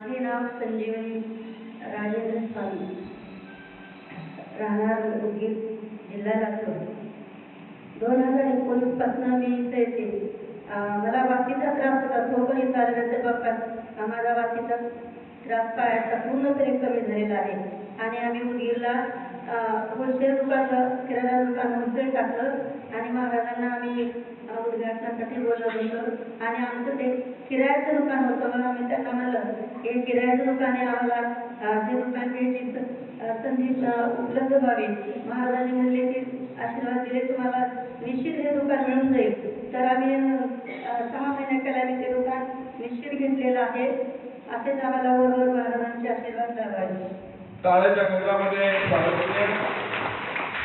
माझे नाव संजीवनी राजेंद्र स्वामी, राहणार उदगीर, जिल्हा लातूर. 2019 पासून मी इथे येते. मला वासीचा त्रास होता, तो पण इथं आल्यानंतर बाप्पा माझा वासीचा त्रास पायाचा पूर्णपणे कमी झालेला आहे. आणि आम्ही उदगीरला होलसेल दुकान, किराणा दुकान होलसेल टाकलं आणि महाराजांना आम्ही उद्घाटनासाठी बोलवलं होतं. आणि आमचं ते किरायाचं दुकान होतं, मग आम्ही त्यांना म्हणलं हे किरायाचं दुकान आहे, आम्हाला ते दुकान घ्यायची संधी उपलब्ध व्हावी. महाराजांनी म्हणले की आशीर्वाद दिले तुम्हाला निश्चित हे दुकान मिळून जाईल. तर आम्ही 6 महिन्याला आम्ही ते दुकान निश्चित घेतलेलं आहे. असेच आम्हाला वरवर महाराजांचे आशीर्वाद लाभावे. टाळ्याच्या गजरामध्ये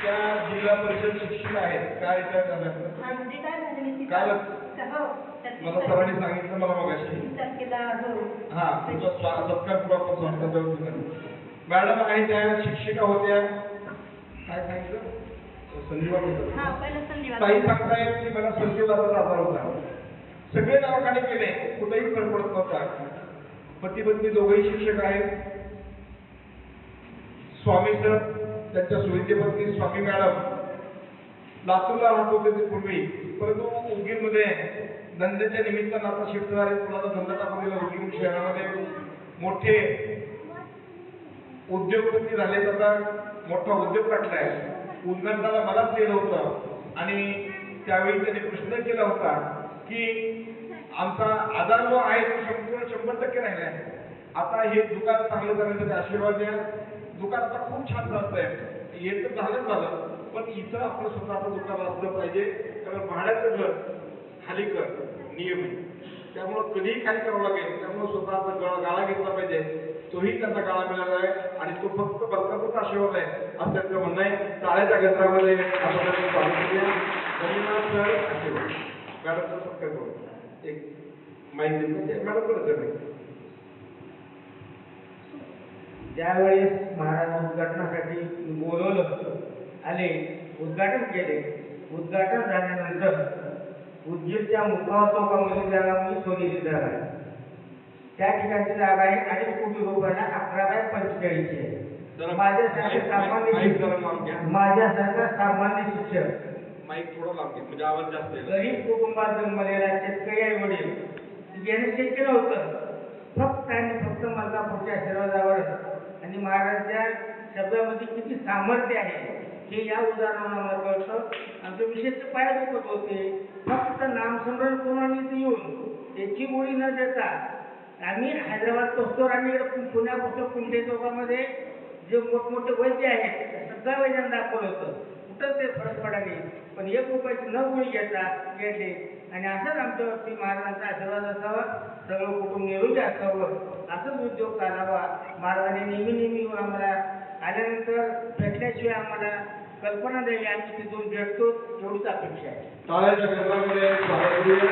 त्या जिल्हा परिषद शिक्षक आहेत. काय त्या कालच मला सरांनी सांगितलं मला मगाशी. हा, तुमचा सत्कार पुरा संस्था मॅडम आहे, त्या शिक्षिका होत्या. काय सांगितलं? संजीवा ताई सांगतायत की मला संजीवाचा आजार होता. सगळे दवाखाने केले, कुठेही फरक पडत नव्हता. पती पत्नी दोघेही शिक्षक आहेत. स्वामी सर, त्यांच्या सुविधे पत्नी स्वामी मॅडम लातूरला राहत होते ते पूर्वी, परंतु उदगीरमध्ये धंद्याच्या निमित्तानं आता शिफ्ट झाले. कुणाचा धंदा टाकून दिला. उदगीर शहरामध्ये मोठे उद्योगपती झाले. आता मोठा उद्योग टाकलाय. उद्घाटनाला मलाच केलं होतं आणि त्यावेळी त्यांनी प्रश्न केला होता की आमचा आजार जो आहे तो संपूर्ण 100% राहिलाय. आता हे दुकान चांगलं करण्यासाठी आशीर्वाद द्या. दुकान आता खूप छान चालतंय. हे तर झालं, पण इथं आपलं स्वतःचं दुकान असलं पाहिजे. कारण भाड्याचं घर खाली कर नियम आहे, त्यामुळं कधीही खाली करावं लागेल. त्यामुळे स्वतःचा गाळा घेतला पाहिजे. तोही त्यांचा गाळा मिळाला आहे आणि तो फक्त बरकतच आशीर्वाद आहे असं त्यांचं म्हणणं आहे. टाळ्याच्या गजरामध्ये आपण स्वागत करूया. धन्यवाद सर. आशीर्वाद मॅडमचा सत्कार करू. एक माहिती मॅडम करत ज्यावेळेस महाराज उद्घाटनासाठी बोलवलं आले, उद्घाटन केले. उद्घाटन झाल्यानंतर उदगीरच्या मुखावा चौकामध्ये जागा मी सोनेरी जागा आहे. त्या ठिकाणची जागा आहे 2.5 कोटी रुपयाला 11/45 आहे. माझ्यासारखा सामान्य शिक्षक, माईक थोडं लांब घे म्हणजे आवाज जास्त येईल. गरीब कुटुंबात जन्मलेला शेतकरी आई वडील याने शक्य नव्हतं. फक्त आणि फक्त मलकापूरच्या आशीर्वादावर आणि महाराजांच्या शब्दामध्ये किती सामर्थ्य आहे हे या उदाहरणावर आम्हाला कळतं. आमचं विशेष पाय दुखत होते. फक्त नामस्मरण करून येऊन त्याची गोळी न देता आम्ही हैदराबाद पोचतो आणि पुण्यापासून कुंडे चौकामध्ये जे मोठमोठे वैद्य आहेत सगळ्या वैद्यांना दाखवलं होतं. कुठं ते फरक पडाले, पण 1 रुपयाची न गोळी घेतले. आणि असंच आमच्यावरती महाराजांचा आशीर्वाद असावा, सगळं कुटुंब निरोगी असावं, असंच उद्योग चालावा. महाराजांनी नेहमी येऊन आम्हाला आल्यानंतर भेटल्याशिवाय आम्हाला कल्पना द्यावी, आम्ही तिथून भेटतो एवढीच अपेक्षा आहे. टाळ्याच्या गजरामध्ये स्वागत करूया.